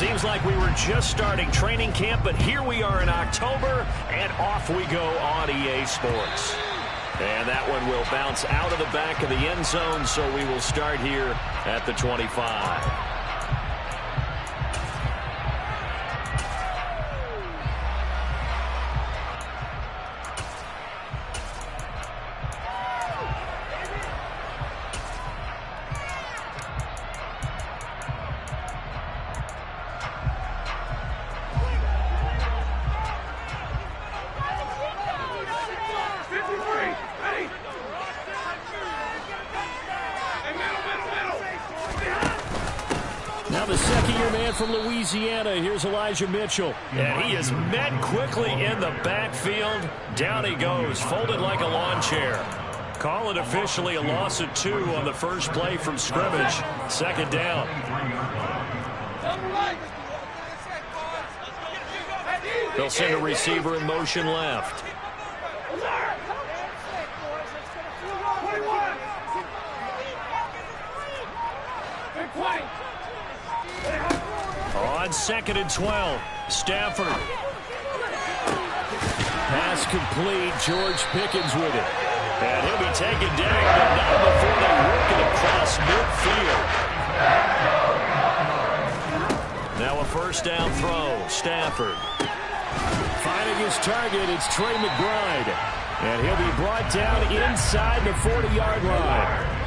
Seems like we were just starting training camp, but here we are in October, and off we go on EA Sports. And that one will bounce out of the back of the end zone, so we will start here at the 25. Now the second-year man from Louisiana, here's Elijah Mitchell. And he is met quickly in the backfield. Down he goes, folded like a lawn chair. Call it officially a loss of 2 on the first play from scrimmage. Second down. They'll send a receiver in motion left. On 2nd and 12, Stafford. Pass complete, George Pickens with it. And he'll be taken down, but not before they work it across midfield. Now a first down throw, Stafford. Finding his target, it's Trey McBride. And he'll be brought down inside the 40-yard line.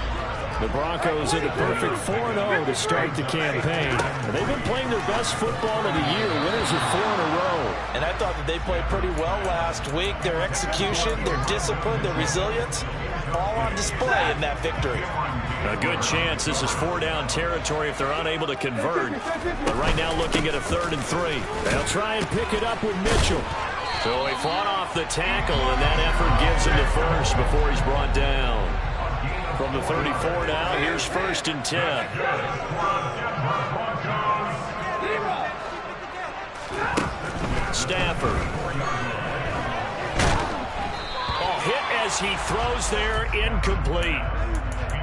The Broncos in a perfect 4-0 to start the campaign. And they've been playing their best football of the year, winners of 4 in a row. And I thought that they played pretty well last week. Their execution, their discipline, their resilience, all on display in that victory. A good chance this is 4-down territory if they're unable to convert. But right now looking at a 3rd and 3. They'll try and pick it up with Mitchell. So he fought off the tackle, and that effort gives him the first before he's brought down. From the 34 now, here's 1st and 10. Stafford. Ball hit as he throws there, incomplete.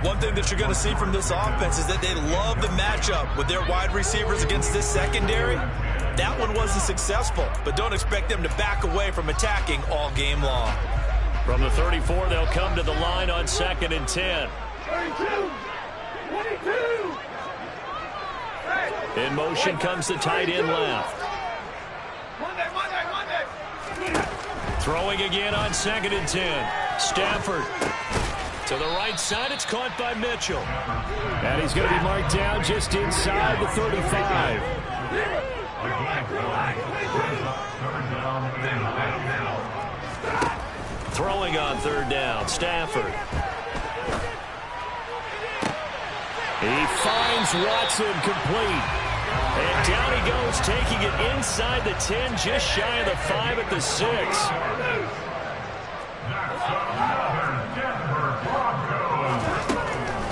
One thing that you're going to see from this offense is that they love the matchup with their wide receivers against this secondary. That one wasn't successful, but don't expect them to back away from attacking all game long. From the 34, they'll come to the line on 2nd and 10. 22. In motion comes the tight end left. Throwing again on 2nd and 10. Stafford. To the right side, it's caught by Mitchell. And he's going to be marked down just inside the 35. Throwing on 3rd down, Stafford. He finds Watson complete. And down he goes, taking it inside the 10, just shy of the 5 at the 6.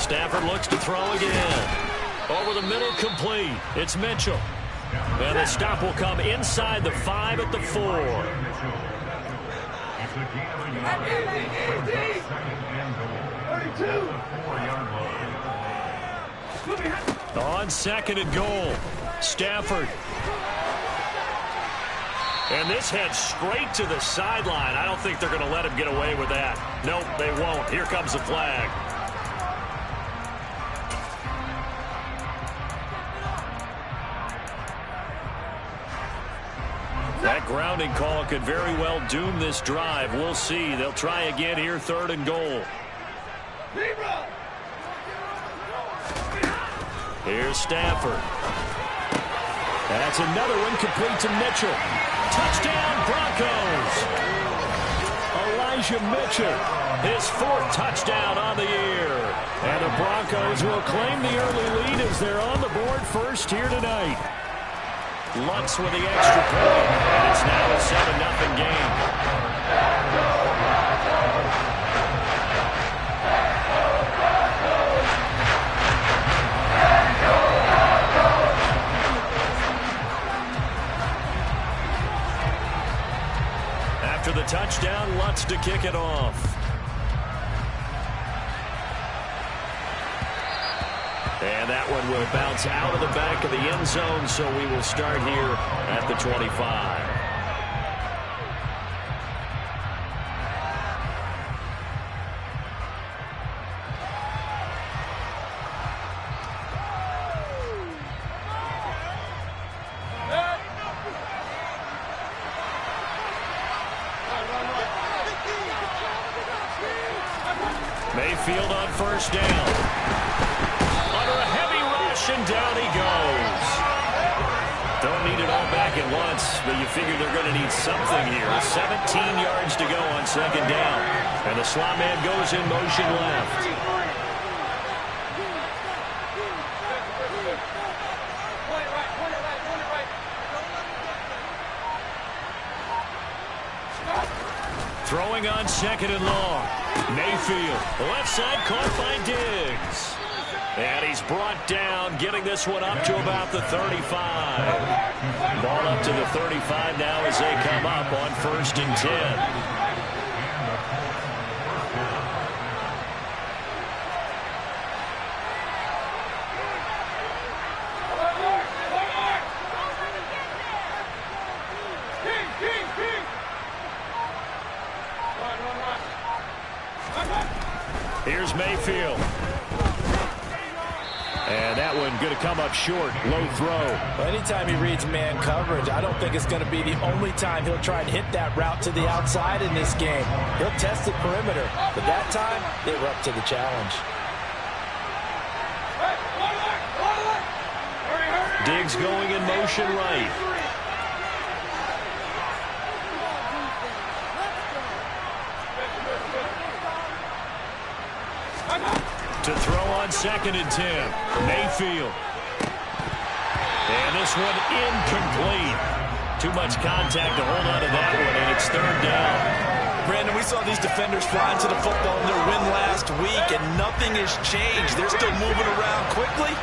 Stafford looks to throw again. Over the middle, complete. It's Mitchell. And the stop will come inside the 5 at the 4. On 2nd and goal, Stafford. And this heads straight to the sideline. I don't think they're going to let him get away with that. Nope, they won't. Here comes the flag. That grounding call could very well doom this drive. We'll see. They'll try again here, 3rd and goal. Here's Stafford. That's another one complete to Mitchell. Touchdown, Broncos. Elijah Mitchell. His 4th touchdown on the year. And the Broncos will claim the early lead as they're on the board first here tonight. Lutz with the extra point, and it's now a 7-0 game. After the touchdown, Lutz to kick it off. And that one will bounce out of the back of the end zone, so we will start here at the 25. Mayfield on first down. Under a heavy rush, and down he goes. Don't need it all back at once, but you figure they're going to need something here. 17 yards to go on second down. And the slot man goes in motion left. Throwing on second and long. Mayfield, left side, caught by Diggs. And he's brought down, getting this one up to about the 35. Ball up to the 35 now as they come up on first and 10. Here's Mayfield. And that one going to come up short. Low throw. Well, anytime he reads man coverage, I don't think it's going to be the only time he'll try and hit that route to the outside in this game. He'll test the perimeter, but that time, they were up to the challenge. Diggs going in motion right. To throw on second and 10. Mayfield. And this one incomplete. Too much contact to hold on to that one, and it's third down. Brandon, we saw these defenders fly into the football in their win last week, and nothing has changed. They're still moving around quickly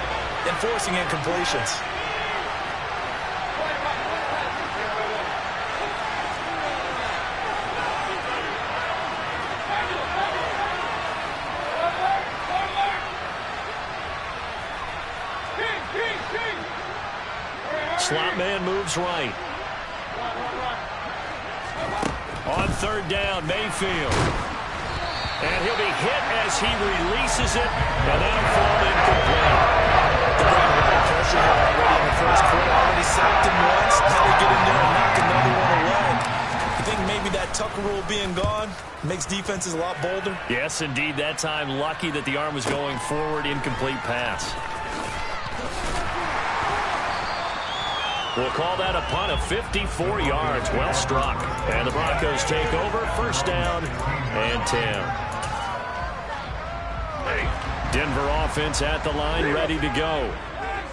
and forcing incompletions. Slot man moves right. On third down, Mayfield. And he'll be hit as he releases it, and that'll fall incomplete. The great line pressure already in the first quarter. Already sacked him once. Now they get in there and knock another one away. You think maybe that Tucker rule being gone makes defenses a lot bolder? Yes, indeed. That time, lucky that the arm was going forward. Incomplete pass. We'll call that a punt of 54 yards. Well struck. And the Broncos take over. First down and 10. Denver offense at the line, ready to go.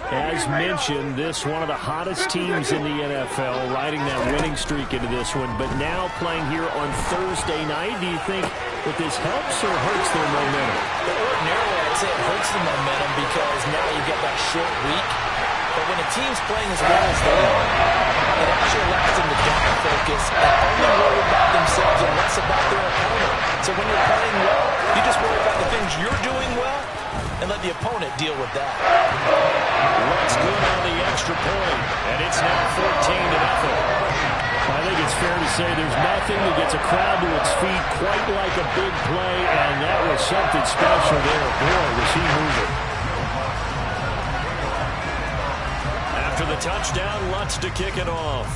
As mentioned, this one of the hottest teams in the NFL, riding that winning streak into this one, but now playing here on Thursday night. Do you think that this helps or hurts their momentum? Ordinarily, I'd say it hurts the momentum because now you get that short week. But when a team's playing as well as they are, it actually allows them to down-focus and only worry about themselves and less about their opponent. So when you're playing well, you just worry about the things you're doing well and let the opponent deal with that. Looks good on the extra point, and it's now 14-0. I think it's fair to say there's nothing that gets a crowd to its feet quite like a big play, and that was something special there. Boy, was he moving. After the touchdown, Lutz to kick it off.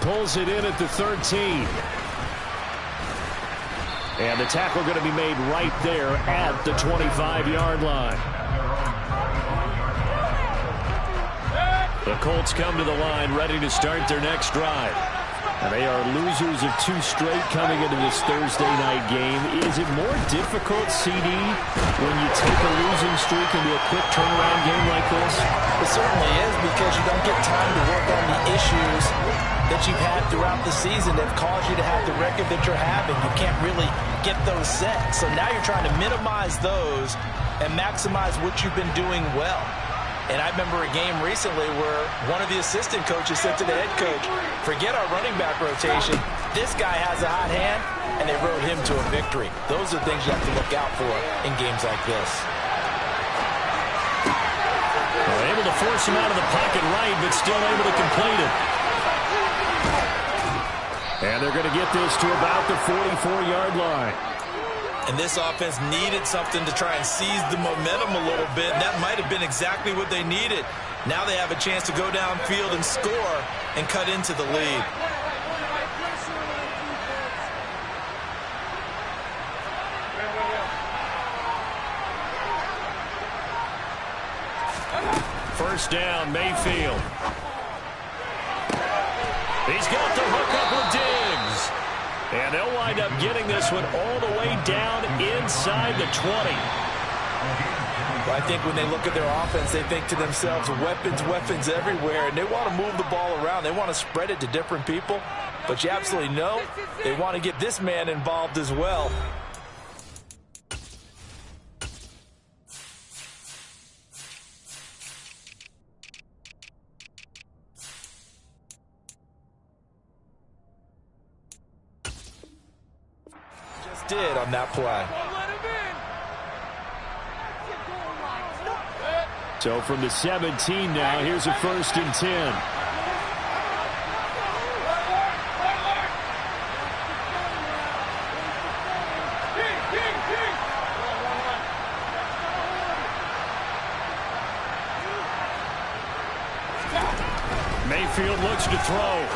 Pulls it in at the 13. And the tackle going to be made right there at the 25-yard line. The Colts come to the line, ready to start their next drive. And they are losers of 2 straight coming into this Thursday night game. Is it more difficult, CD, when you take a losing streak into a quick turnaround game like this? It certainly is, because you don't get time to work on the issues that you've had throughout the season that have caused you to have the record that you're having. You can't really get those set. So now you're trying to minimize those and maximize what you've been doing well. And I remember a game recently where one of the assistant coaches said to the head coach, forget our running back rotation. This guy has a hot hand, and they rode him to a victory. Those are things you have to look out for in games like this. They're able to force him out of the pocket right, but still able to complete it. And they're going to get this to about the 44-yard line. And this offense needed something to try and seize the momentum a little bit. And that might have been exactly what they needed. Now they have a chance to go downfield and score and cut into the lead. First down, Mayfield. He's got the hook up with Diggs. And they'll wind up getting this one all the way down inside the 20. Well, I think when they look at their offense, they think to themselves, weapons, weapons everywhere. And they want to move the ball around. They want to spread it to different people. But you absolutely know they want to get this man involved as well. Did on that play. So from the 17 now, here's a 1st and 10. Mayfield looks to throw.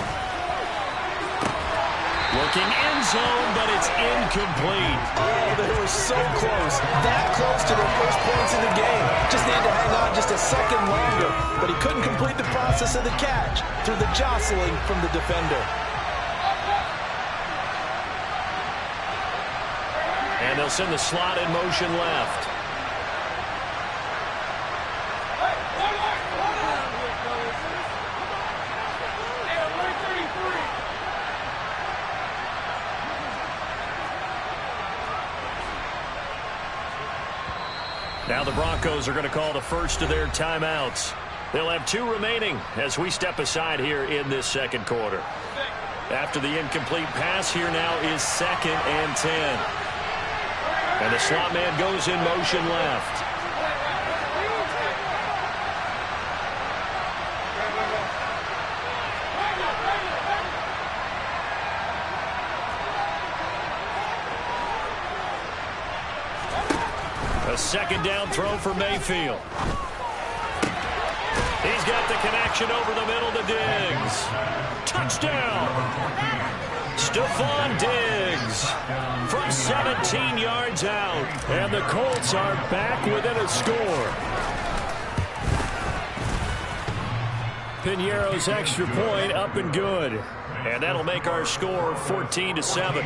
Looking end zone, but it's incomplete. Oh, they were so close. That close to their first points in the game. Just needed to hang on just a second longer. But he couldn't complete the process of the catch through the jostling from the defender. And they'll send the slot in motion left. Now the Broncos are going to call the first of their timeouts. They'll have 2 remaining as we step aside here in this second quarter. After the incomplete pass, here now is 2nd and 10. And the slot man goes in motion left. A 2nd down throw for Mayfield. He's got the connection over the middle to Diggs. Touchdown! Stephon Diggs from 17 yards out. And the Colts are back within a score. Piñeiro's extra point up and good. And that'll make our score 14-7.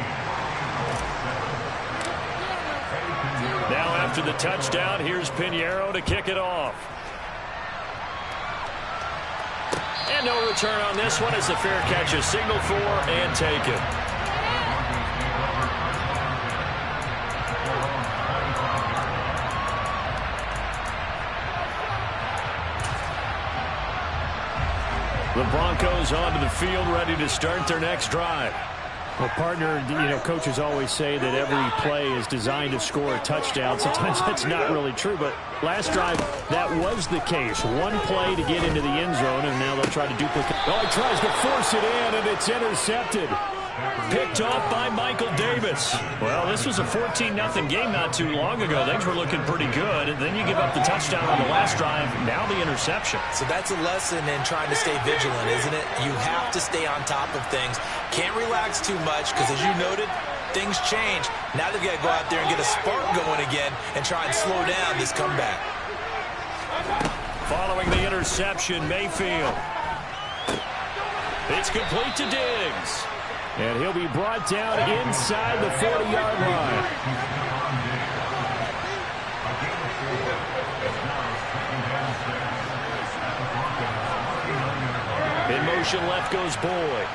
Now after the touchdown, here's Piñeiro to kick it off. And no return on this one as the fair catch is signaled for and taken. The Broncos onto the field ready to start their next drive. Well, partner, coaches always say that every play is designed to score a touchdown. Sometimes that's not really true, but last drive, that was the case. One play to get into the end zone, and now they'll try to duplicate. Oh, he tries to force it in, and it's intercepted. Picked off by Michael Davis. Well, this was a 14-0 game not too long ago. Things were looking pretty good, and then you give up the touchdown on the last drive. Now the interception. So that's a lesson in trying to stay vigilant, isn't it? You have to stay on top of things. Can't relax too much because, as you noted, things change. Now they've got to go out there and get a spark going again and try and slow down this comeback. Following the interception, Mayfield. It's complete to Diggs. And he'll be brought down inside the 40-yard line. In motion left goes Boyd.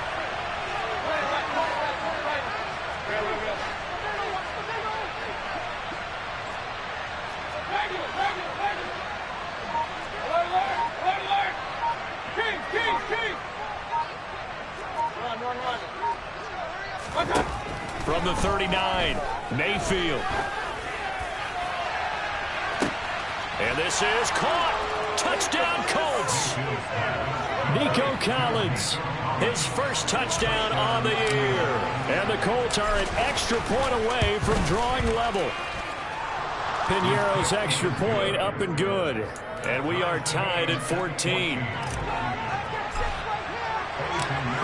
From the 39, Mayfield. And this is caught. Touchdown, Colts. Nico Collins, his first touchdown on the year. And the Colts are an extra point away from drawing level. Piñeiro's extra point up and good. And we are tied at 14.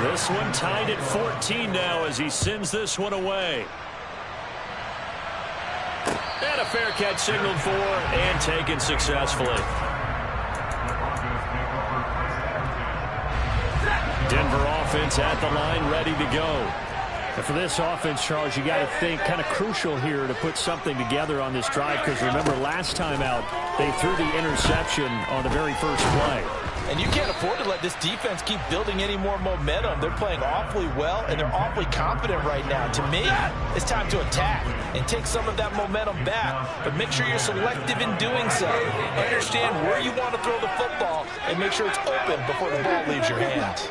This one tied at 14 now as he sends this one away. And a fair catch signaled for and taken successfully. Denver offense at the line, ready to go. And for this offense, Charles, you got to think kind of crucial here to put something together on this drive, because remember last time out they threw the interception on the very first play. And you can't afford to let this defense keep building any more momentum. They're playing awfully well, and they're awfully confident right now. To me, it's time to attack and take some of that momentum back. But make sure you're selective in doing so. Understand where you want to throw the football and make sure it's open before the ball leaves your hands.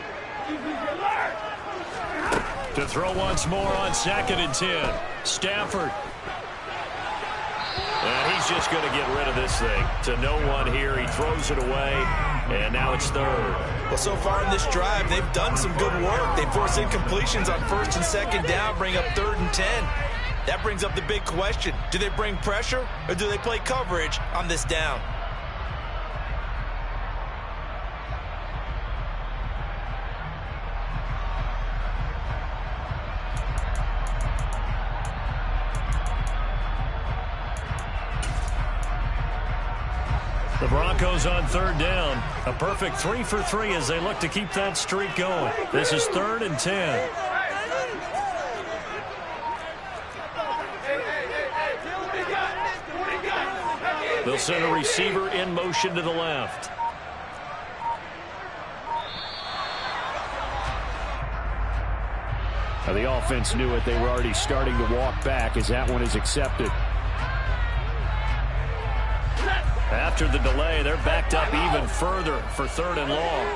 To throw once more on 2nd and 10. Stafford. And he's just going to get rid of this thing. To no one here. He throws it away. And now it's 3rd. Well, so far in this drive, they've done some good work. They force incompletions on 1st and 2nd down, bring up 3rd and 10. That brings up the big question. Do they bring pressure or do they play coverage on this down? The Broncos on 3rd down. A perfect 3 for 3 as they look to keep that streak going. This is 3rd and 10. They'll send a receiver in motion to the left. Now the offense knew it. They were already starting to walk back as that one is accepted. After the delay, they're backed up even further for 3rd and long.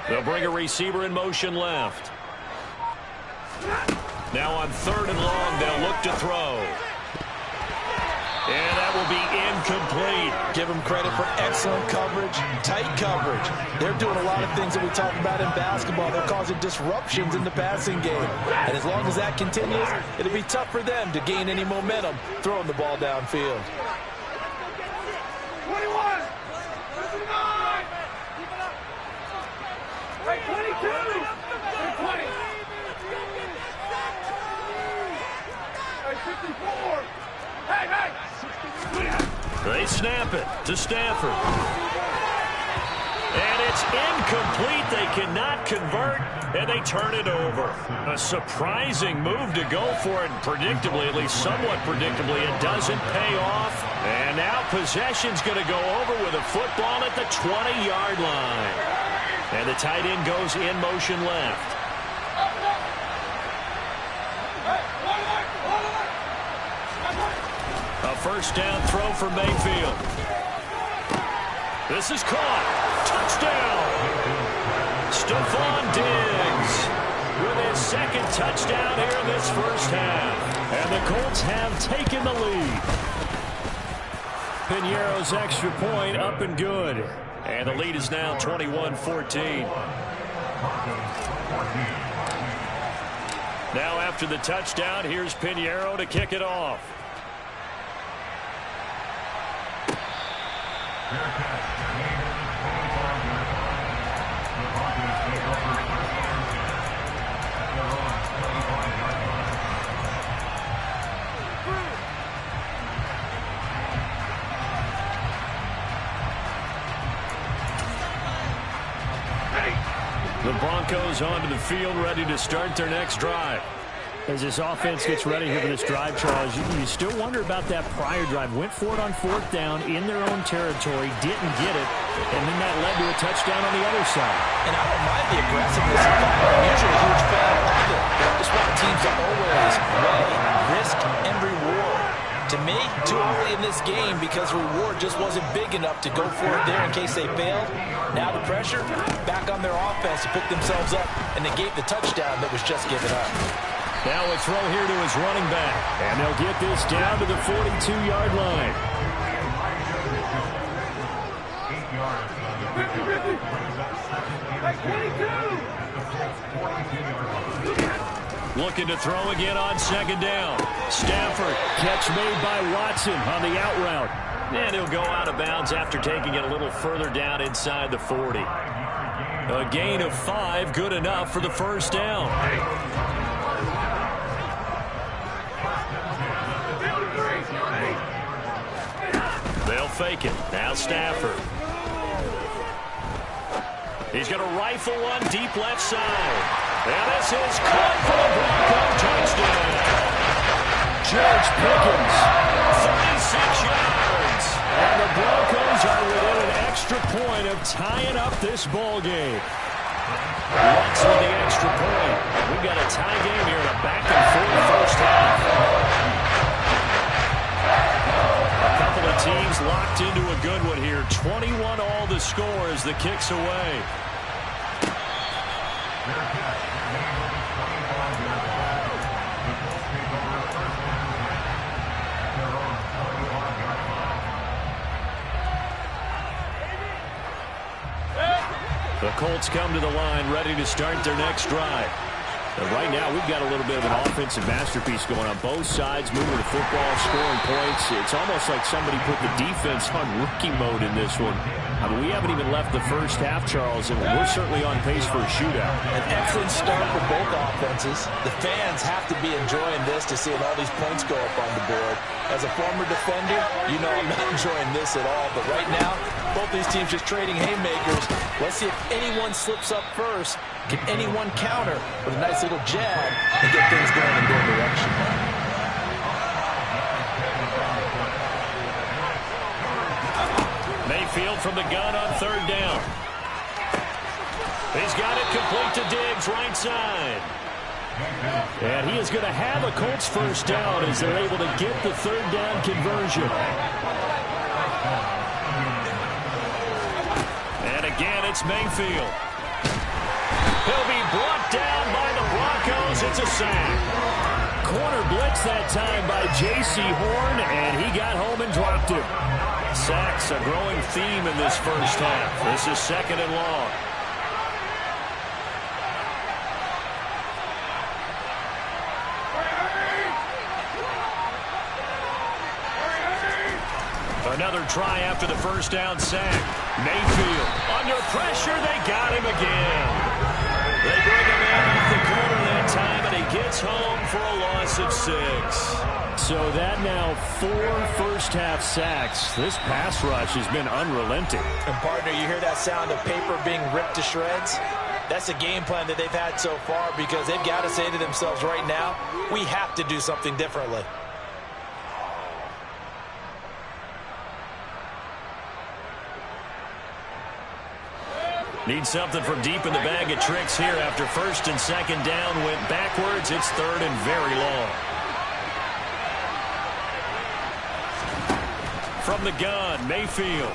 They'll bring a receiver in motion left. Now on 3rd and long, they'll look to throw. And that will be incomplete. Give them credit for excellent coverage, tight coverage. They're doing a lot of things that we talk about in basketball. They're causing disruptions in the passing game. And as long as that continues, it'll be tough for them to gain any momentum throwing the ball downfield. 21, 29, 22, 20. 54. Hey! They snap it to Stafford. And it's incomplete. They cannot convert, and they turn it over. A surprising move to go for it. Predictably, at least somewhat predictably, it doesn't pay off. And now possession's going to go over with a football at the 20-yard line. And the tight end goes in motion left. A first down throw for Mayfield. This is caught. Touchdown. Stephon Diggs with his 2nd touchdown here in this first half. And the Colts have taken the lead. Piñeiro's extra point up and good. And the lead is now 21-14. Now after the touchdown, here's Piñeiro to kick it off. The Broncos onto the field, ready to start their next drive. As this offense gets ready here for this drive, Charles, you still wonder about that prior drive. Went for it on 4th down in their own territory, didn't get it, and then that led to a touchdown on the other side. And I don't mind the aggressiveness. I'm usually a huge fan of it. I just want teams to always weigh risk and reward. To me, too early in this game because reward just wasn't big enough to go for it there in case they failed. Now the pressure back on their offense to pick themselves up and negate the touchdown that was just given up. Now a throw here to his running back. And they'll get this down to the 42-yard line. Looking to throw again on 2nd down. Stafford, catch made by Watson on the out route. And he'll go out of bounds after taking it a little further down inside the 40. A gain of 5, good enough for the first down. They'll fake it. Now Stafford. He's going to rifle one deep left side. And this is caught for the Broncos touchdown. George Pickens, 36 yards. And the Broncos are within an extra point of tying up this ball game. Once with the extra point. We've got a tie game here in a back-and-forth first half. Teams locked into a good one here. 21 all the score as the kick's away. The Colts come to the line ready to start their next drive. Right now, we've got a little bit of an offensive masterpiece going on both sides, moving the football, scoring points. It's almost like somebody put the defense on rookie mode in this one. I mean, we haven't even left the first half, Charles, and we're certainly on pace for a shootout. An excellent start for both offenses. The fans have to be enjoying this to see all these points go up on the board. As a former defender, you know I'm not enjoying this at all. But right now, both these teams just trading haymakers. Let's see if anyone slips up first. Can anyone counter with a nice little jab and get things going in their direction? Mayfield from the gun on 3rd down. He's got it complete to Diggs, right side. And he is going to have a Colts first down as they're able to get the 3rd down conversion. And again, it's Mayfield. He'll be brought down by the Broncos. It's a sack. Corner blitz that time by J.C. Horn, and he got home and dropped him. Sacks, a growing theme in this first half. This is 2nd and long. Another try after the first down sack. Mayfield under pressure. They got him again. They bring him in off the corner that time, and he gets home for a loss of 6. So that now 4 first-half sacks. This pass rush has been unrelenting. And, partner, you hear that sound of paper being ripped to shreds? That's a game plan that they've had so far because they've got to say to themselves right now, we have to do something differently. Need something from deep in the bag of tricks here after 1st and 2nd down went backwards. It's 3rd and very long. From the gun, Mayfield.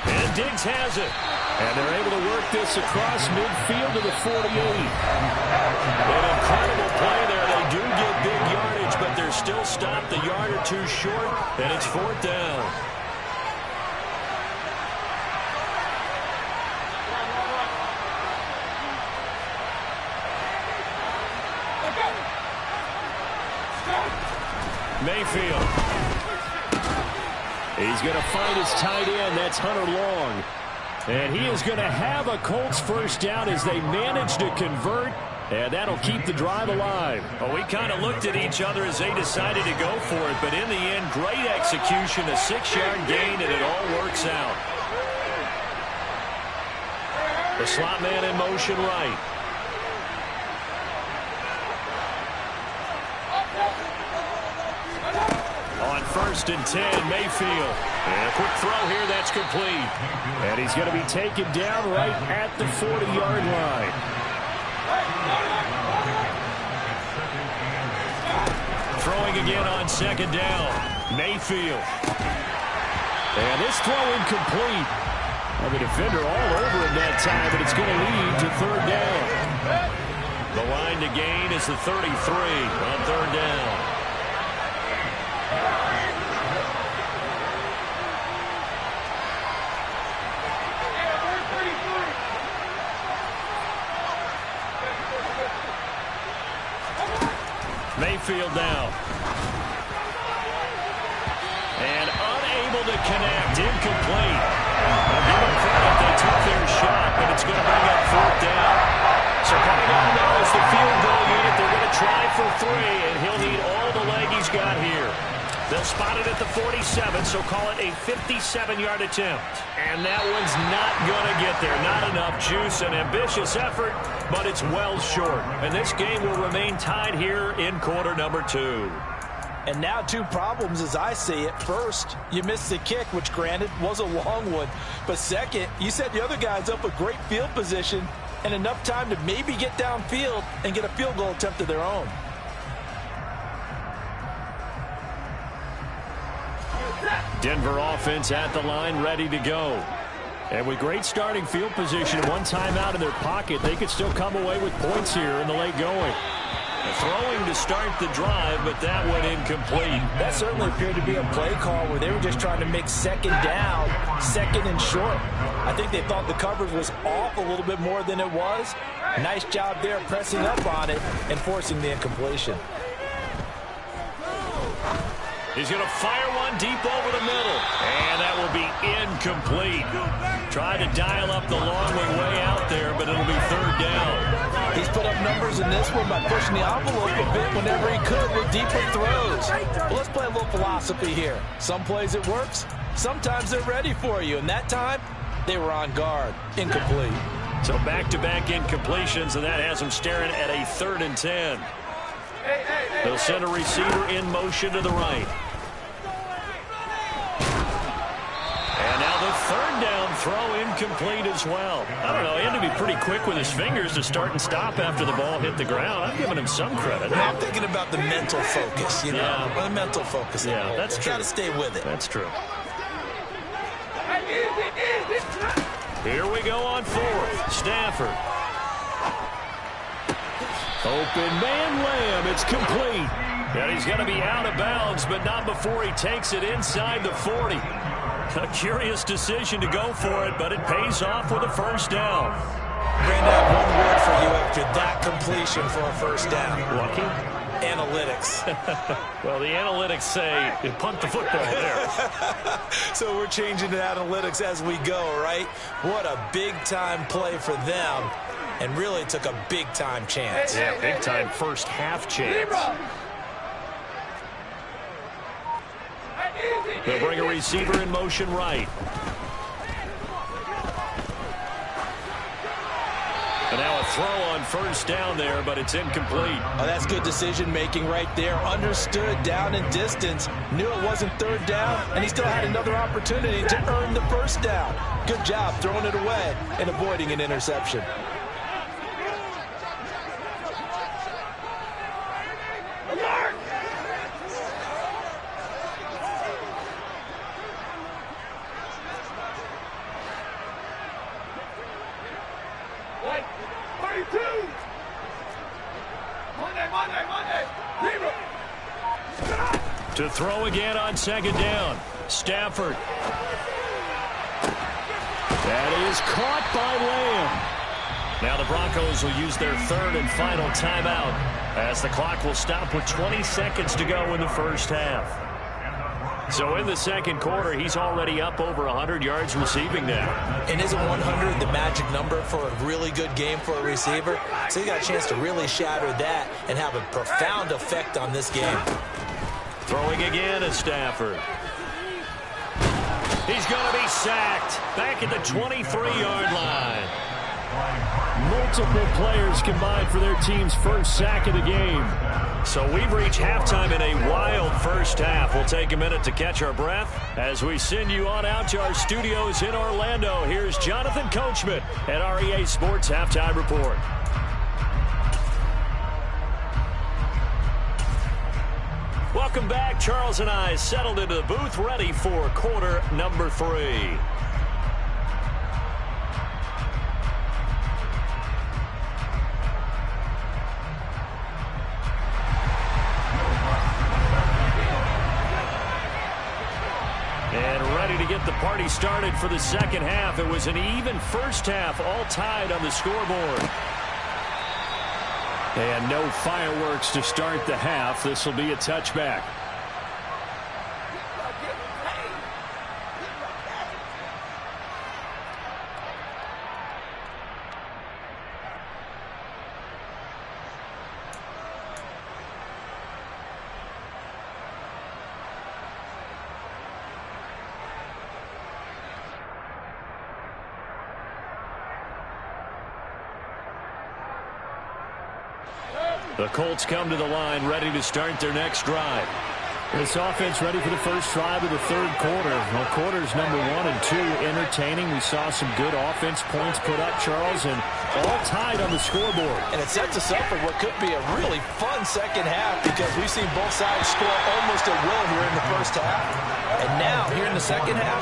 And Diggs has it. And they're able to work this across midfield to the 48. An incredible play there. They do get big yardage, but they're still stopped a yard or two short, and it's 4th down. Mayfield. He's going to find his tight end. That's Hunter Long. And he is going to have a Colts first down as they manage to convert. And that'll keep the drive alive. Well, we kind of looked at each other as they decided to go for it. But in the end, great execution, a 6-yard gain, and it all works out. The slot man in motion right. On 1st and 10, Mayfield. And a quick throw here, that's complete. And he's going to be taken down right at the 40-yard line. Throwing again on 2nd down. Mayfield. And this throw incomplete. Well, the defender all over him that time, but it's going to lead to 3rd down. The line to gain is the 33 on 3rd down. Mayfield now. And unable to connect. Incomplete. I'll give them credit. They took their shot, but it's going to bring up 4th down. So coming out now is the field goal unit. They're going to try for 3, and he'll need all the leg he's got here. They'll spot it at the 47, so call it a 57-yard attempt. And that one's not going to get there. Not enough juice. An ambitious effort, but it's well short. And this game will remain tied here in quarter number 2. And now 2 problems as I see it. First, you missed the kick, which granted was a long one. But second, you set the other guys up with great field position and enough time to maybe get downfield and get a field goal attempt of their own. Denver offense at the line, ready to go. And with great starting field position, one timeout in their pocket, they could still come away with points here in the late going. Throwing to start the drive, but that one incomplete. That certainly appeared to be a play call where they were just trying to make 2nd down, 2nd and short. I think they thought the coverage was off a little bit more than it was. Nice job there pressing up on it and forcing the incompletion. He's going to fire one deep over the middle. And that will be incomplete. Tried to dial up the long way out there, but it'll be 3rd down. He's put up numbers in this one by pushing the envelope a bit whenever he could with deeper throws. Well, let's play a little philosophy here. Some plays it works. Sometimes they're ready for you. And that time, they were on guard. Incomplete. So back-to-back incompletions, and that has them staring at a 3rd and 10. They'll send a receiver in motion to the right. And now the 3rd down throw incomplete as well. I don't know, he had to be pretty quick with his fingers to start and stop after the ball hit the ground. I'm giving him some credit. I'm thinking about the mental focus, you know. Yeah. The mental focus. Yeah, that's true. Got to stay with it. That's true. Here we go on 4th. Stafford. Open man Lamb. It's complete. And he's going to be out of bounds, but not before he takes it inside the 40. A curious decision to go for it, but it pays off with a 1st down. Brandon, I have one word for you after that completion for a 1st down. Lucky? Analytics. Well, the analytics say punt the football there. So we're changing to analytics as we go, right? What a big-time play for them, and really took a big-time chance. Yeah, big-time first half chance. They'll bring a receiver in motion right. And now a throw on 1st down there, but it's incomplete. Oh, that's good decision-making right there. Understood down and distance. Knew it wasn't 3rd down, and he still had another opportunity to earn the 1st down. Good job throwing it away and avoiding an interception. To throw again on 2nd down. Stafford. That is caught by Lamb. Now the Broncos will use their 3rd and final timeout as the clock will stop with 20 seconds to go in the 1st half. So in the 2nd quarter, he's already up over 100 yards receiving now. And isn't 100 the magic number for a really good game for a receiver? So he got a chance to really shatter that and have a profound effect on this game. Throwing again is Stafford. He's going to be sacked back at the 23-yard line. Multiple players combined for their team's first sack of the game. So we've reached halftime in a wild first half. We'll take a minute to catch our breath as we send you on out to our studios in Orlando. Here's Jonathan Coachman at our EA Sports Halftime Report. Welcome back. Charles and I settled into the booth, ready for quarter number 3. And ready to get the party started for the second half. It was an even first half, all tied on the scoreboard. And no fireworks to start the half. This will be a touchback. The Colts come to the line, ready to start their next drive. This offense ready for the first drive of the third quarter. Well, quarters number 1 and 2 entertaining. We saw some good offense points put up, Charles, and all tied on the scoreboard. And it sets us up for what could be a really fun second half because we've seen both sides score almost at will here in the first half. And now, here in the second half,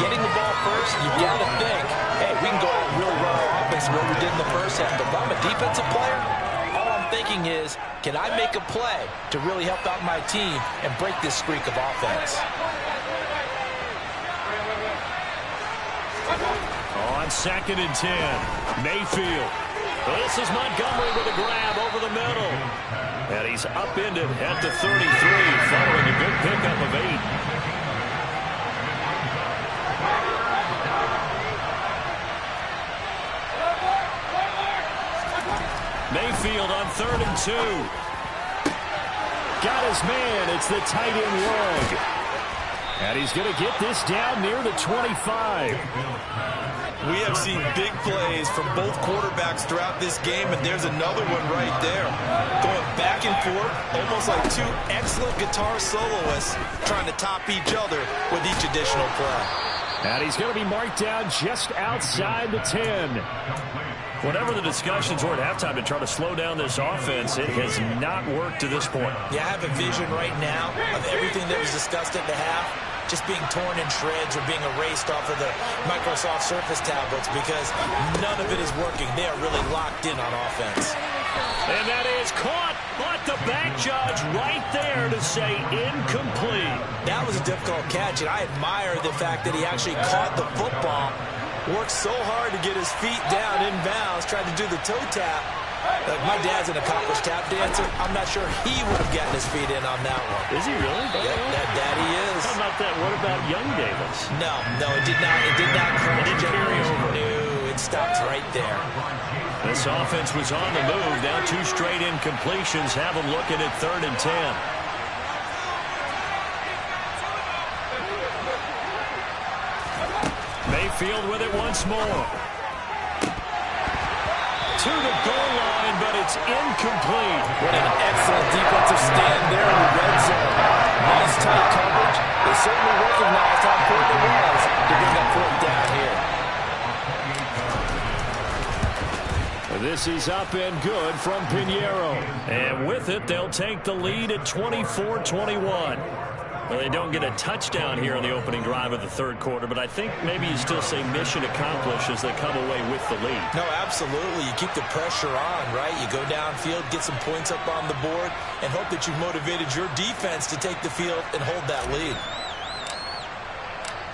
getting the ball first, you've got to think, hey, we can go out and really run our offense the way we did in the first half. But if I'm a defensive player, thinking is, can I make a play to really help out my team and break this streak of offense? On 2nd and 10, Mayfield. This is Montgomery with a grab over the middle. And he's upended at the 33, following a good pickup of 8. Mayfield on 3rd and 2. Got his man. It's the tight end rug. And he's going to get this down near the 25. We have seen big plays from both quarterbacks throughout this game, and there's another one right there. Going back and forth, almost like two excellent guitar soloists trying to top each other with each additional play. And he's going to be marked down just outside the 10. Whatever the discussions were at halftime to try to slow down this offense, it has not worked to this point. Yeah, I have a vision right now of everything that was discussed at the half just being torn in shreds or being erased off of the Microsoft Surface tablets because none of it is working. They are really locked in on offense. And that is caught, but the back judge right there to say incomplete. That was a difficult catch, and I admire the fact that he actually caught the football. Worked so hard to get his feet down inbounds, tried to do the toe tap. Like my dad's an accomplished tap dancer. I'm not sure he would have gotten his feet in on that one. Is he really? Yeah, that daddy is. How about that? What about young Davis? No, it did not. It did not It didn't carry over. No, it stopped right there. This offense was on the move. Now 2 straight incompletions have them looking at 3rd and 10. Mayfield with it once more. To the goal line, but it's incomplete. What an excellent defensive stand there in the red zone. Nice tight coverage. They certainly recognized how important it was to bring that 4th down here. This is up and good from Pinheiro. And with it, they'll take the lead at 24-21. Well, they don't get a touchdown here on the opening drive of the third quarter, but I think maybe you still say mission accomplished as they come away with the lead. No, absolutely. You keep the pressure on, right? You go downfield, get some points up on the board, and hope that you've motivated your defense to take the field and hold that lead.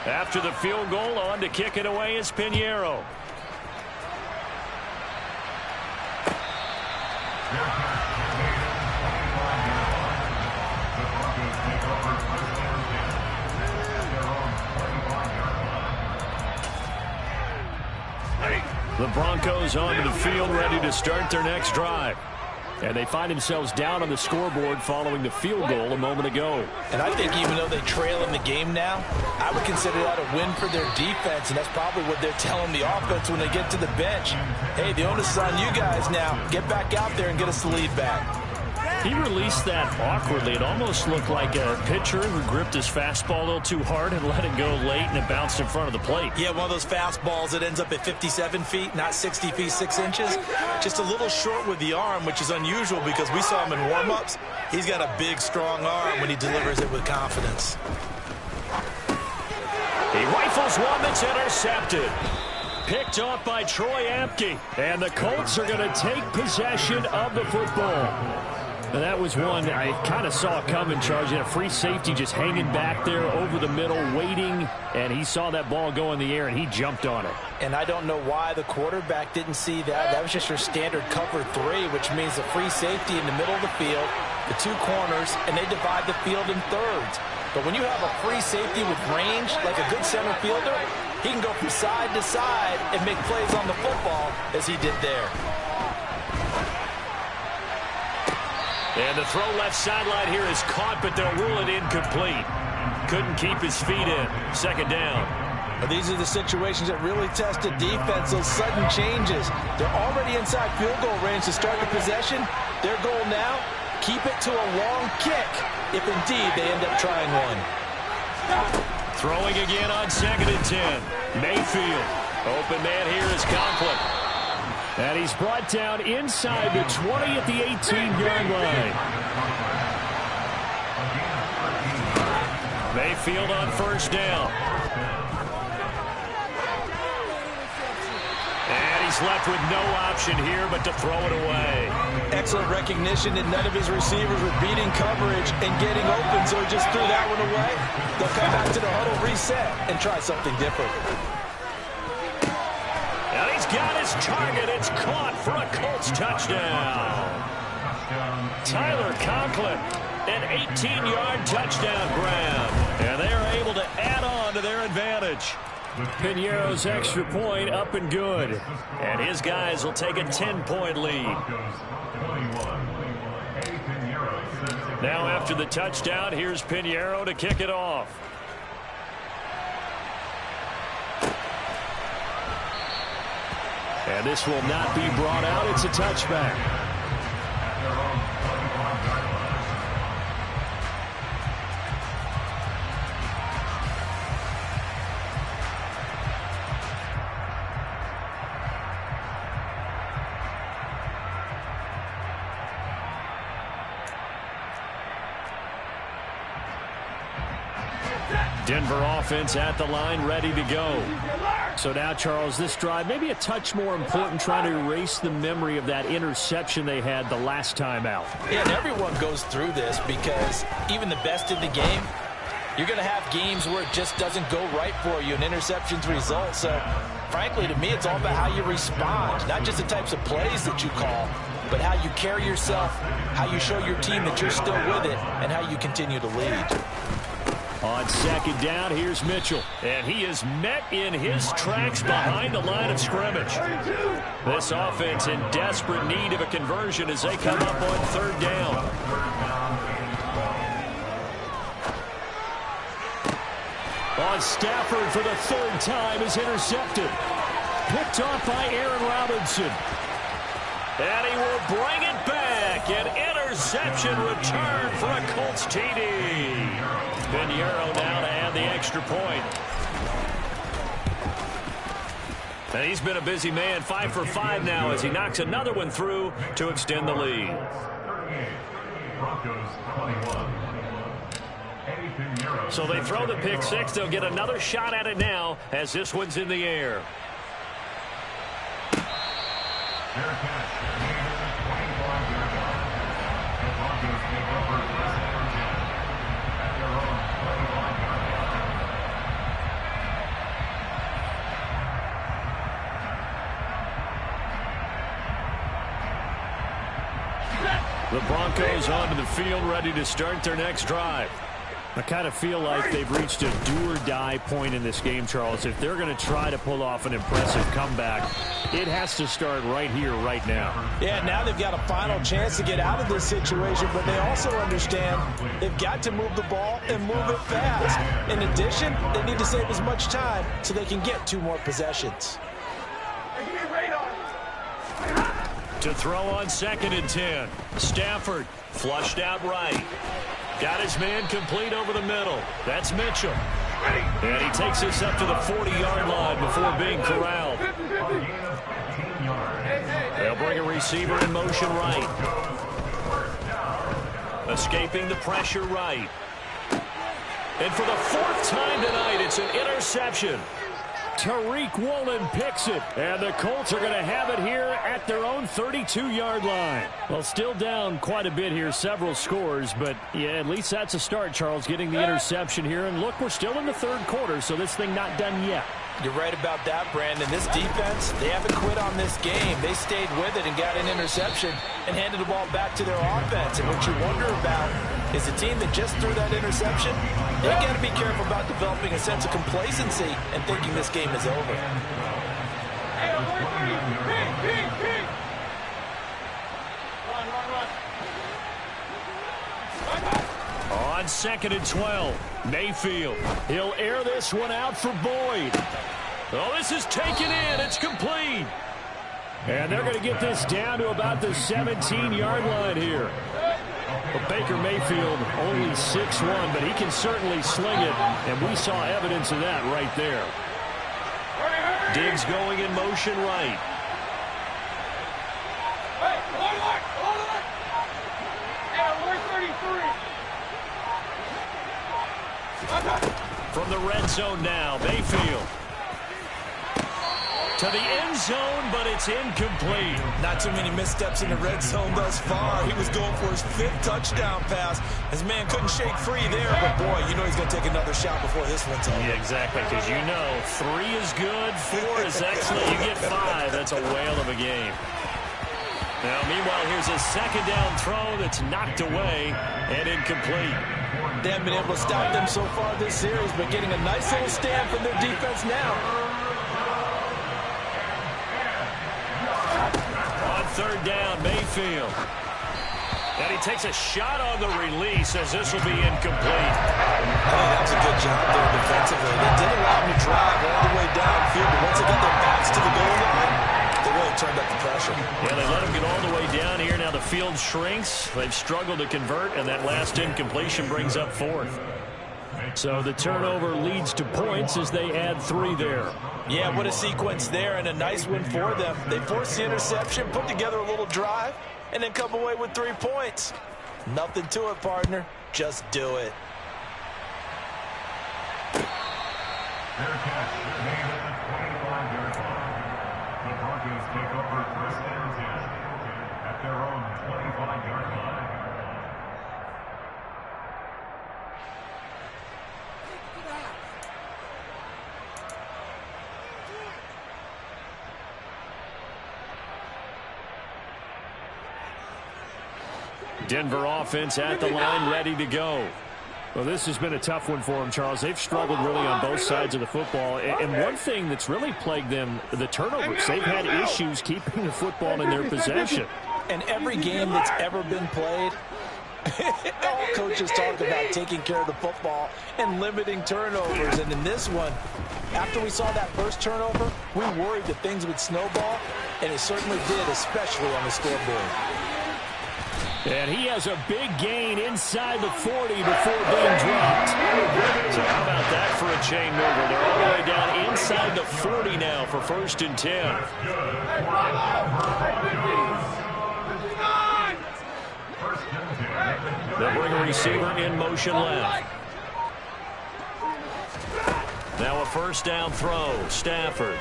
After the field goal, on to kick it away is Pinheiro. The Broncos onto the field, ready to start their next drive. And they find themselves down on the scoreboard following the field goal a moment ago. And I think even though they trail in the game now, I would consider that a win for their defense, and that's probably what they're telling the offense when they get to the bench. Hey, the onus is on you guys now. Get back out there and get us the lead back. He released that awkwardly. It almost looked like a pitcher who gripped his fastball a little too hard and let it go late, and it bounced in front of the plate. Yeah, one of those fastballs that ends up at 57 feet, not 60 feet, 6 inches. Just a little short with the arm, which is unusual because we saw him in warm-ups. He's got a big, strong arm when he delivers it with confidence. He rifles one that's intercepted. Picked off by Troy Apke. And the Colts are going to take possession of the football. And that was one I kind of saw coming, charging a free safety just hanging back there over the middle, waiting, and he saw that ball go in the air, and he jumped on it. And I don't know why the quarterback didn't see that. That was just your standard cover 3, which means a free safety in the middle of the field, the 2 corners, and they divide the field in thirds. But when you have a free safety with range, like a good center fielder, he can go from side to side and make plays on the football as he did there. And the throw left sideline here is caught, but they'll rule it incomplete. Couldn't keep his feet in. Second down. Well, these are the situations that really test a defense, those sudden changes. They're already inside field goal range to start the possession. Their goal now, keep it to a long kick, if indeed they end up trying one. Throwing again on 2nd and 10. Mayfield. Open man here is Conklin. And he's brought down inside the 20 at the 18-yard line. Mayfield on first down. And he's left with no option here but to throw it away. Excellent recognition that none of his receivers were beating coverage and getting open, so he just threw that one away. They'll come back to the huddle, reset, and try something different. And he's got his target. It's caught for a Colts touchdown. Tyler Conklin, an 18-yard touchdown grab. And they are able to add on to their advantage. Piñeiro's extra point up and good. And his guys will take a 10-point lead. Now after the touchdown, here's Piñeiro to kick it off. And this will not be brought out. It's a touchback. Denver offense at the line, ready to go. So now, Charles, this drive maybe a touch more important, trying to erase the memory of that interception they had the last time out. Yeah, and everyone goes through this because even the best in the game, you're going to have games where it just doesn't go right for you, and interceptions result. So, frankly, to me, it's all about how you respond, not just the types of plays that you call, but how you carry yourself, how you show your team that you're still with it, and how you continue to lead. On second down, here's Mitchell. And he is met in his tracks behind the line of scrimmage. This offense in desperate need of a conversion as they come up on third down. On Stafford for the third time is intercepted. Picked off by Aaron Robinson. And he will bring it back. An interception return for a Colts TD. Piñeiro now to add the extra point. And he's been a busy man, 5 for 5 now as he knocks another one through to extend the lead. So they throw the pick six. They'll get another shot at it now as this one's in the air. The Broncos onto the field, ready to start their next drive. I kind of feel like they've reached a do-or-die point in this game, Charles. If they're going to try to pull off an impressive comeback, it has to start right here, right now. Yeah, now they've got a final chance to get out of this situation, but they also understand they've got to move the ball and move it fast. In addition, they need to save as much time so they can get 2 more possessions. To throw on 2nd and 10. Stafford flushed out right. Got his man complete over the middle. That's Mitchell. And he takes this up to the 40-yard line before being corralled. They'll bring a receiver in motion right. Escaping the pressure right. And for the 4th time tonight, it's an interception. Tariq Woolen picks it, and the Colts are going to have it here at their own 32-yard line. Well, still down quite a bit here, several scores, but yeah, at least that's a start, Charles, getting the interception here. And look, we're still in the 3rd quarter, so this thing not done yet. You're right about that, Brandon. This defense, they haven't quit on this game. They stayed with it and got an interception and handed the ball back to their offense. And what you wonder about is the team that just threw that interception, they got to be careful about developing a sense of complacency and thinking this game is over. On 2nd and 12, Mayfield. He'll air this one out for Boyd. Oh, this is taken in. It's complete. And they're going to get this down to about the 17-yard line here. But Baker Mayfield only 6'1", but he can certainly sling it, and we saw evidence of that right there. Diggs going in motion right. From the red zone now, Mayfield. To the end zone, but it's incomplete. Not too many missteps in the red zone thus far. He was going for his 5th touchdown pass. His man couldn't shake free there, but boy, you know he's going to take another shot before this one's over. Yeah, exactly, because you know 3 is good, 4 is excellent. You get 5, that's a whale of a game. Now, meanwhile, here's a 2nd down throw that's knocked away and incomplete. They haven't been able to stop them so far this series, but getting a nice little stand from their defense now. On 3rd down, Mayfield. And he takes a shot on the release as this will be incomplete. I think that was a good job there defensively. They did allow him to drive all the way downfield, but once they got their backs to the goal line, they really turned up the pressure. Yeah, they let him get all the way down here. Now the field shrinks. They've struggled to convert, and that last incompletion brings up 4th. So the turnover leads to points as they add 3 there. Yeah, what a sequence there, and a nice one for them. They forced the interception, put together a little drive, and then come away with 3 points. Nothing to it, partner. Just do it. At their own 25-yard line. Denver offense at the line, ready to go. Well, this has been a tough one for them, Charles. They've struggled really on both sides of the football. And one thing that's really plagued them, the turnovers. They've had issues keeping the football in their possession. And every game that's ever been played, all coaches talk about taking care of the football and limiting turnovers. And in this one, after we saw that first turnover, we worried that things would snowball, and it certainly did, especially on the scoreboard. And he has a big gain inside the 40 before being dropped. So how about that for a chain mover? They're all the way down inside the 40 now for 1st and 10. They'll bring a receiver in motion left. Now a 1st down throw. Stafford.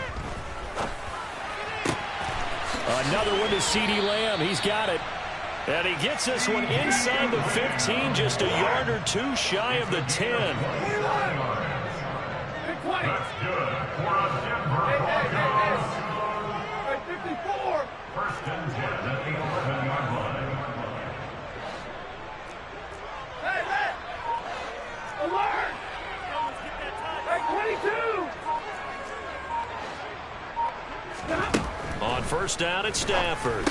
Another one to CeeDee Lamb. He's got it. And he gets this one inside the 15, just a yard or 2 shy of the 10. That's good for a Denver Broncos. 54. 1st and 10 at the 11-yard line. On first down, it's Stafford.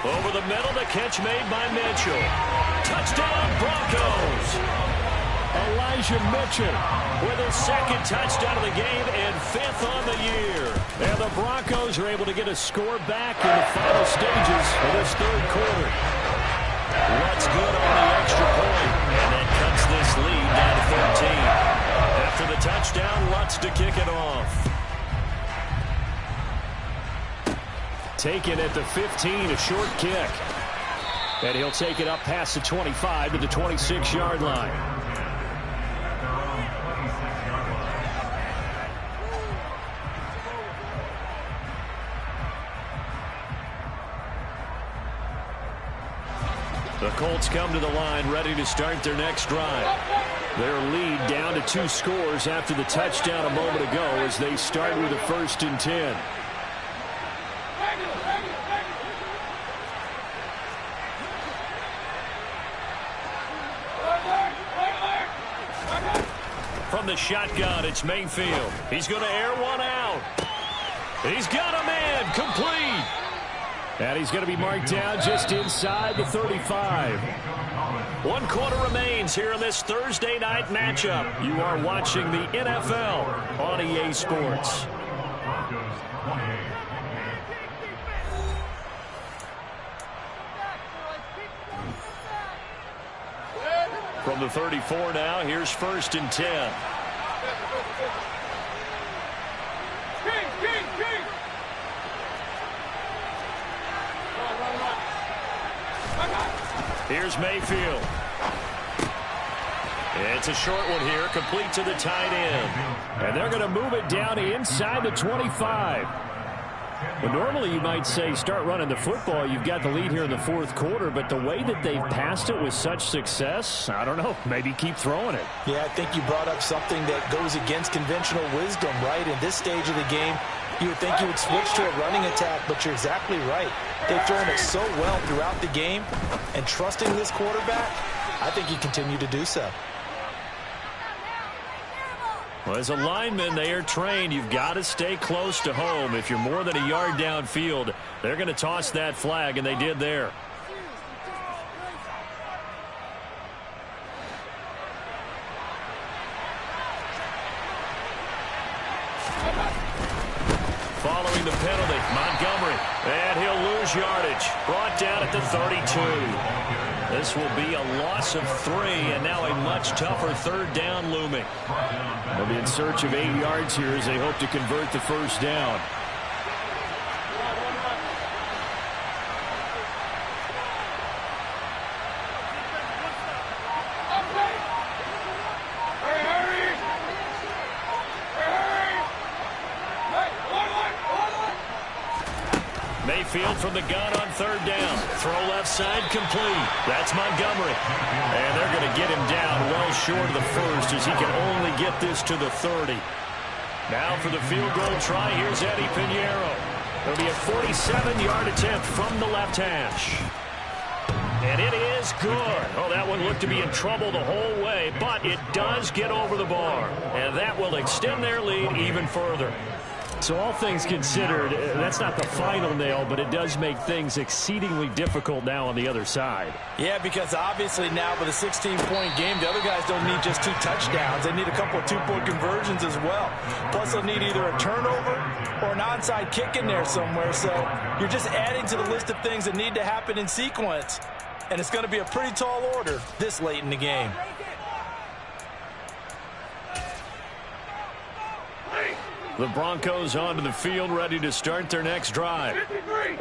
Over the middle, the catch made by Mitchell. Touchdown, Broncos. Elijah Mitchell With his second touchdown of the game and 5th on the year. And the Broncos are able to get a score back in the final stages of this third quarter. What's good on the extra point, and that cuts this lead down to 13. After the touchdown, Lutz to kick it off. Taken at the 15, a short kick. And he'll take it up past the 25 to the 26-yard line. The Colts come to the line ready to start their next drive. Their lead down to 2 scores after the touchdown a moment ago as they start with a 1st and 10. From the shotgun, it's Mayfield. He's going to air one out. He's got a man complete. And he's going to be marked down just inside the 35. 1 quarter remains here in this Thursday night matchup. You are watching the NFL on EA Sports. From the 34 now, here's 1st and 10. Here's Mayfield. It's a short one here, complete to the tight end. And they're going to move it down inside the 25. Well, normally you might say start running the football. You've got the lead here in the 4th quarter, but the way that they've passed it with such success, I don't know, maybe keep throwing it. Yeah, I think you brought up something that goes against conventional wisdom, right? In this stage of the game, you would think you would switch to a running attack, but you're exactly right. They've thrown it so well throughout the game, and trusting this quarterback, I think you continue to do so. Well, as a lineman, they are trained. You've got to stay close to home. If you're more than a yard downfield, they're going to toss that flag, and they did there. Following the penalty, Montgomery, and he'll lose yardage. Brought down at the 32. This will be a loss of 3, and now a much tougher 3rd down looming. They'll be in search of 8 yards here as they hope to convert the 1st down. Mayfield from the gun on 3rd down. Throw left side complete. That's Montgomery. And they're going to get him down well short of the 1st as he can only get this to the 30. Now for the field goal try, here's Eddie Pinheiro. It'll be a 47-yard attempt from the left hash. And it is good. Oh, that one looked to be in trouble the whole way, but it does get over the bar. And that will extend their lead even further. So all things considered, that's not the final nail, but it does make things exceedingly difficult now on the other side. Yeah, because obviously now with a 16-point game, the other guys don't need just 2 touchdowns. They need a couple of 2-point conversions as well. Plus, they'll need either a turnover or an onside kick in there somewhere. So you're just adding to the list of things that need to happen in sequence. And it's going to be a pretty tall order this late in the game. The Broncos onto the field, ready to start their next drive.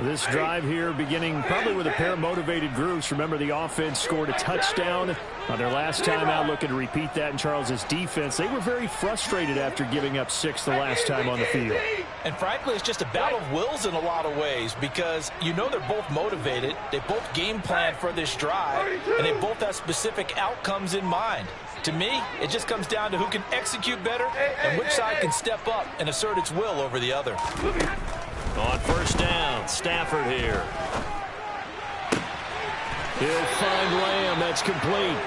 This drive here beginning probably with a pair of motivated groups. Remember, the offense scored a touchdown on their last time out, looking to repeat that in Charles's defense. They were very frustrated after giving up 6 the last time on the field. And frankly, it's just a battle of wills in a lot of ways because you know they're both motivated. They both game plan for this drive, and they both have specific outcomes in mind. To me, it just comes down to who can execute better and which side can step up and assert its will over the other. On 1st down, Stafford here. He'll find Lamb. That's complete.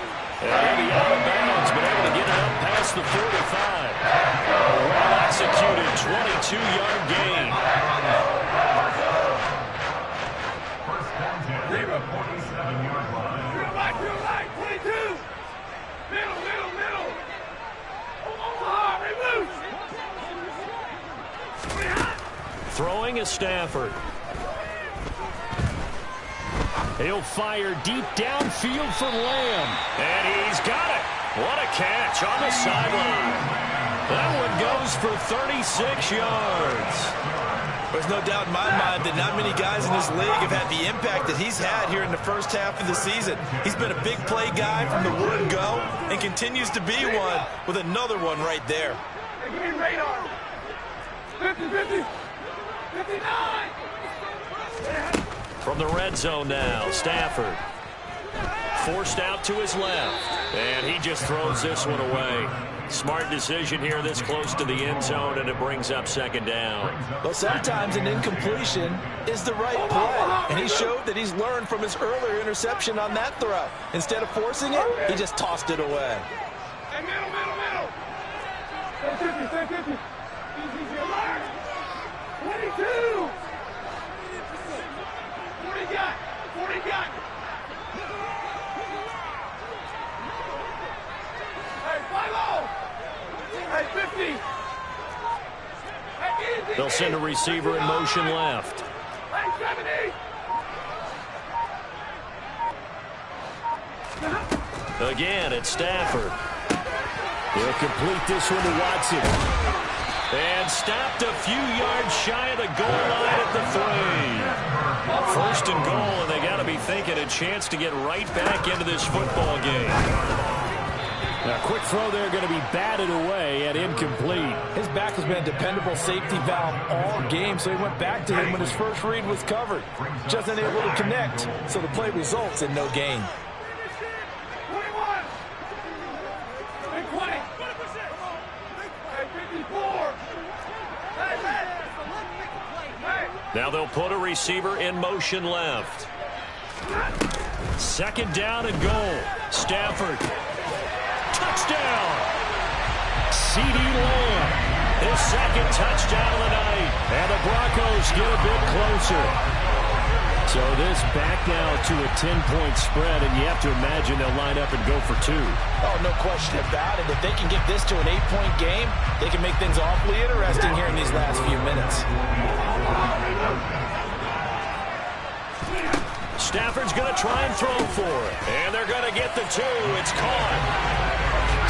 And he'll be out of bounds been able to get it up past the 45. A well-executed 22-yard gain. First down, Denver, 47-yard line. Right, 22. Middle. Omaha, reloose. Throwing is Stafford. He'll fire deep downfield for Lamb. And he's got it. What a catch on the sideline. That one goes for 36 yards. There's no doubt in my mind that not many guys in this league have had the impact that he's had here in the first half of the season. He's been a big play guy from the word go and continues to be one with another one right there. Hey, give me radar. 50, 59. From the red zone now, Stafford. Forced out to his left. And he just throws this one away. Smart decision here this close to the end zone, and it brings up second down. Well, sometimes an incompletion is the right play. And he showed that he's learned from his earlier interception on that throw. Instead of forcing it, he just tossed it away. Hey, middle. Stay 50. Easy alert. 22. 40 got. Hey, fly low. Hey, 50. Hey, easy. They'll send a receiver in motion left. Hey, 70. Again, it's Stafford. He'll complete this one to Watson. And stopped a few yards shy of the goal line at the 3. First and goal, and they got to be thinking a chance to get right back into this football game. A quick throw there going to be batted away and incomplete. His back has been a dependable safety valve all game, so he went back to him when his first read was covered. Just unable to connect, so the play results in no gain. 21. Hey, 20. Hey, 54. Now they'll put a receiver in motion left. Second down and goal. Stafford. Touchdown. CeeDee Lamb. His second touchdown of the night. And the Broncos get a bit closer. So this back now to a 10-point spread, and you have to imagine they'll line up and go for 2. Oh, no question about it. If they can get this to an 8-point game, they can make things awfully interesting here in these last few minutes. Stafford's going to try and throw for it. And they're going to get the 2. It's caught.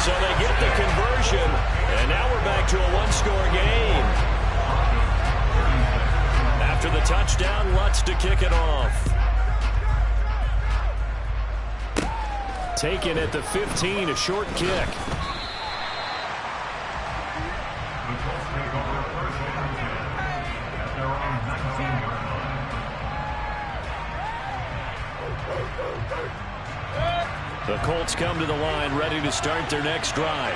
So they get the conversion. And now we're back to a one-score game. After the touchdown, Lutz to kick it off. Taken at the 15, a short kick. The Colts take over first and 10 at their own 19-yard line. The Colts come to the line ready to start their next drive.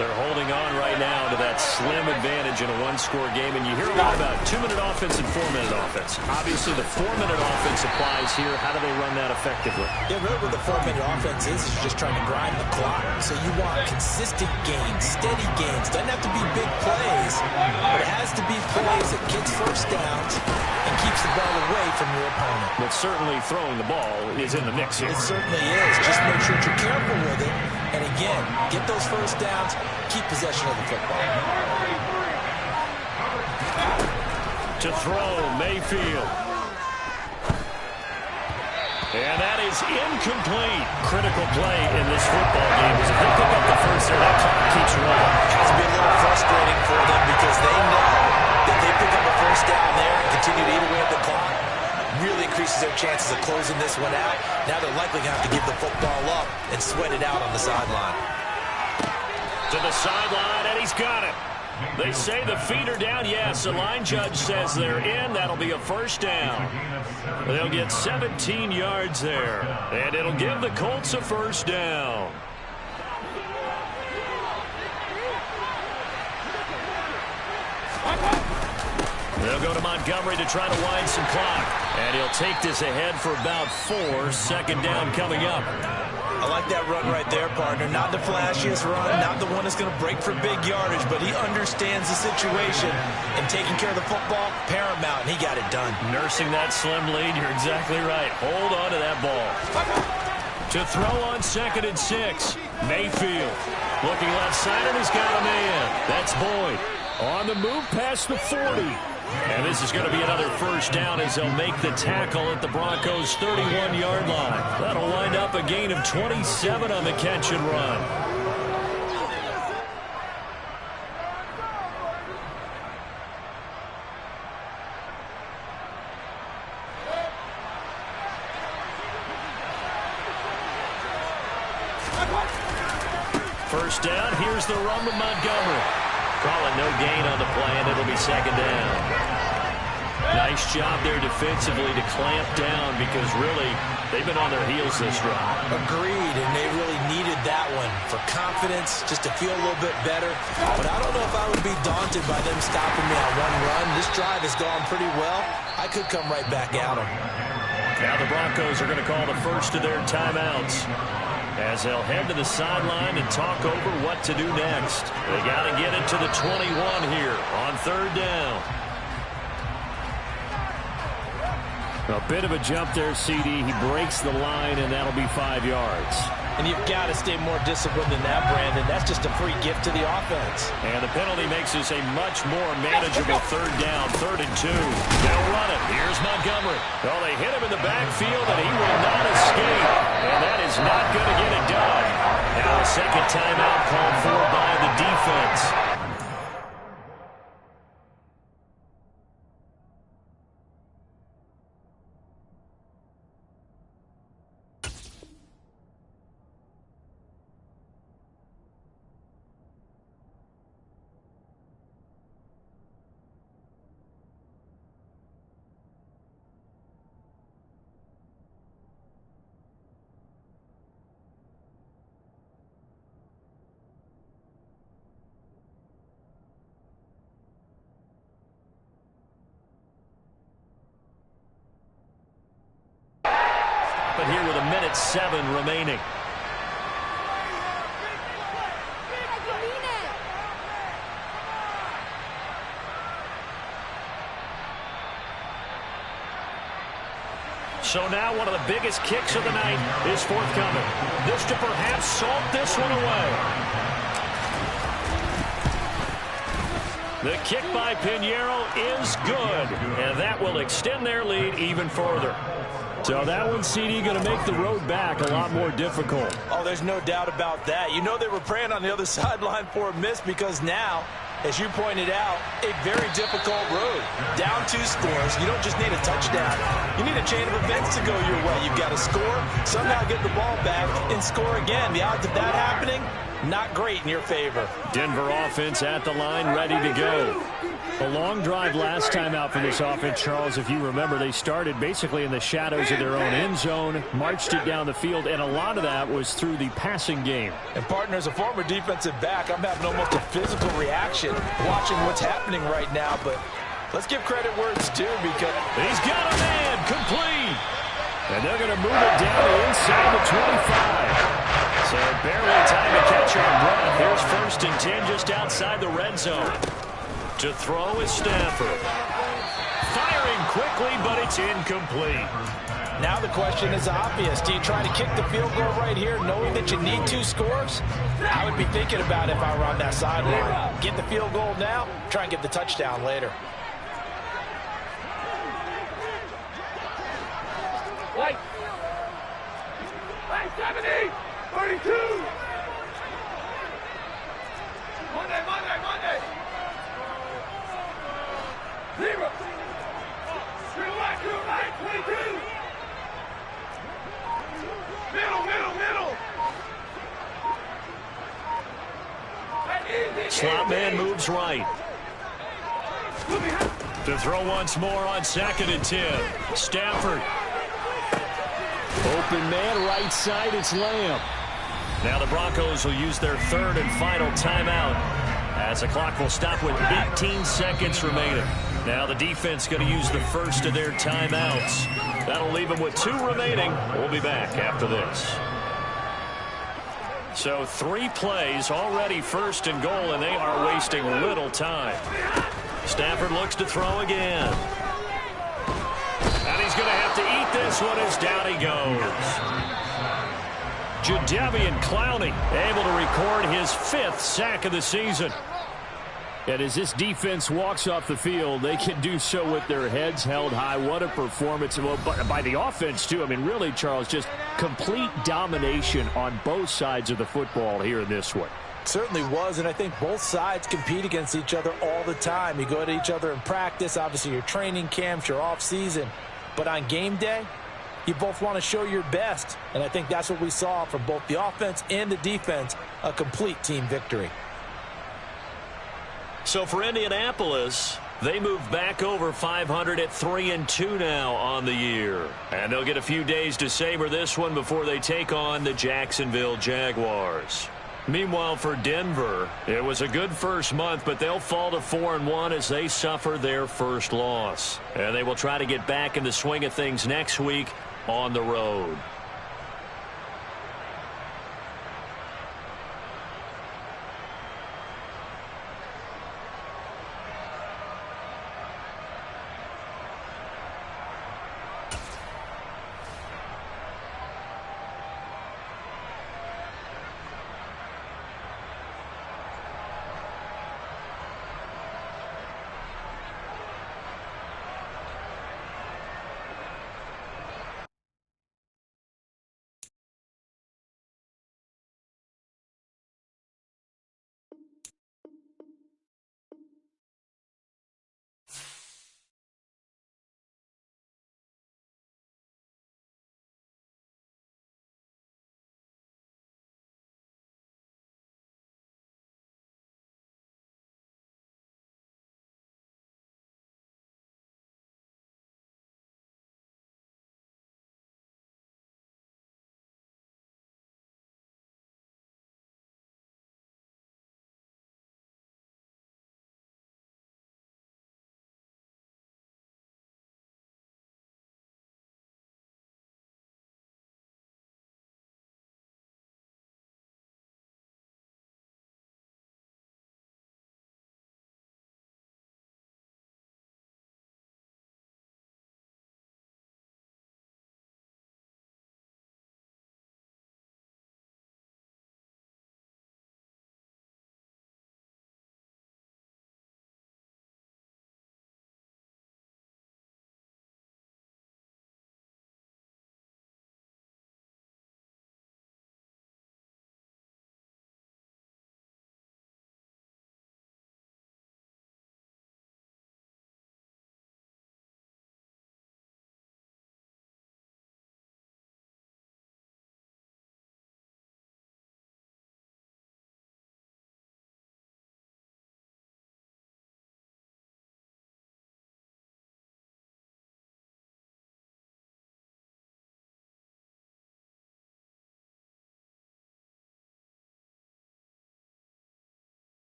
They're holding on right now to that slim advantage in a one-score game. And you hear a lot about 2-minute offense and 4-minute offense. Obviously, the 4-minute offense applies here. How do they run that effectively? Yeah, really what the 4-minute offense is just trying to grind the clock. So you want consistent gains, steady gains. Doesn't have to be big plays, but it has to be plays that gets first downs and keeps the ball away from your opponent. But certainly throwing the ball is in the mix here. It certainly is. Just make sure that you're careful with it. And again, get those first downs, keep possession of the football. To throw, Mayfield. And that is incomplete. Critical play in this football game. As if they pick up the first there, that clock keeps rolling. It has to be a little frustrating for them because they know that they pick up a first down there and continue to eat away at the clock. Really increases their chances of closing this one out. Now they're likely going to have to give the football up and sweat it out on the sideline. To the sideline, and he's got it. They say the feet are down. Yes, the line judge says they're in. That'll be a first down. They'll get 17 yards there, and it'll give the Colts a first down. They'll go to Montgomery to try to wind some clock. And he'll take this ahead for about 4. Second down coming up. I like that run right there, partner. Not the flashiest run, not the one that's going to break for big yardage, but he understands the situation, and taking care of the football, paramount, and he got it done. Nursing that slim lead, you're exactly right. Hold on to that ball. To throw on 2nd and 6. Mayfield looking left side, and he's got a man. That's Boyd. On the move past the 40. And this is going to be another first down as they'll make the tackle at the Broncos' 31-yard line. That'll wind up a gain of 27 on the catch and run. First down, here's the run with Montgomery. Calling no gain on the play, and it'll be 2nd down. Nice job there defensively to clamp down because really they've been on their heels this drive. Agreed, and they really needed that one for confidence, just to feel a little bit better. But I don't know if I would be daunted by them stopping me on one run. This drive has gone pretty well. I could come right back at them. Now the Broncos are going to call the first of their timeouts as they'll head to the sideline and talk over what to do next. They got to get it to the 21 here on 3rd down. A bit of a jump there, CD. He breaks the line, and that'll be 5 yards. And you've got to stay more disciplined than that, Brandon. That's just a free gift to the offense. And the penalty makes this a much more manageable 3rd down, 3rd and 2. They'll run it. Here's Montgomery. Well, they hit him in the backfield, and he will not escape. And that is not going to get it done. Now a second timeout called for by the defense. But here with 1:07 remaining. So now one of the biggest kicks of the night is forthcoming. This to perhaps salt this one away. The kick by Pinheiro is good, and that will extend their lead even further. So that one, CD, going to make the road back a lot more difficult. Oh, there's no doubt about that. You know they were praying on the other sideline for a miss because now, as you pointed out, a very difficult road. Down 2 scores. You don't just need a touchdown. You need a chain of events to go your way. You've got to score, somehow get the ball back, and score again. The odds of that happening, not great in your favor. Denver offense at the line, ready to go. A long drive last time out for this offense, Charles. If you remember, they started basically in the shadows of their own end zone, marched it down the field, and a lot of that was through the passing game. And, partner, as a former defensive back, I'm having almost a physical reaction watching what's happening right now. But let's give credit where it's due because he's got a man complete. And they're going to move it down to inside the 25. So barely time to catch our breath. Here's 1st and 10 just outside the red zone. To throw is Stafford. Firing quickly, but it's incomplete. Now the question is obvious. Do you try to kick the field goal right here knowing that you need 2 scores? I would be thinking about it if I were on that sideline. Get the field goal now, try and get the touchdown later. White. 70, 32. Monday. 0. To the right, 22. Middle. Slot man moves right. To throw once more on 2nd and 10. Stafford. Open man, right side, it's Lamb. Now the Broncos will use their 3rd and final timeout as the clock will stop with 18 seconds remaining. Now the defense going to use the first of their timeouts. That'll leave them with 2 remaining. We'll be back after this. So 3 plays already first and goal, and they are wasting little time. Stafford looks to throw again. And he's going to have to eat this one as down he goes. Jadeveon Clowney able to record his 5th sack of the season. And as this defense walks off the field, they can do so with their heads held high. What a performance. Well, by the offense, too. I mean, really, Charles, just complete domination on both sides of the football here in this one. Certainly was, and I think both sides compete against each other all the time. You go at each other in practice, obviously your training camps, your off-season. But on game day, you both want to show your best. And I think that's what we saw from both the offense and the defense, a complete team victory. So for Indianapolis, they move back over 500 at 3-2 now on the year. And they'll get a few days to savor this one before they take on the Jacksonville Jaguars. Meanwhile, for Denver, it was a good first month, but they'll fall to 4-1 as they suffer their first loss. And they will try to get back in the swing of things next week on the road.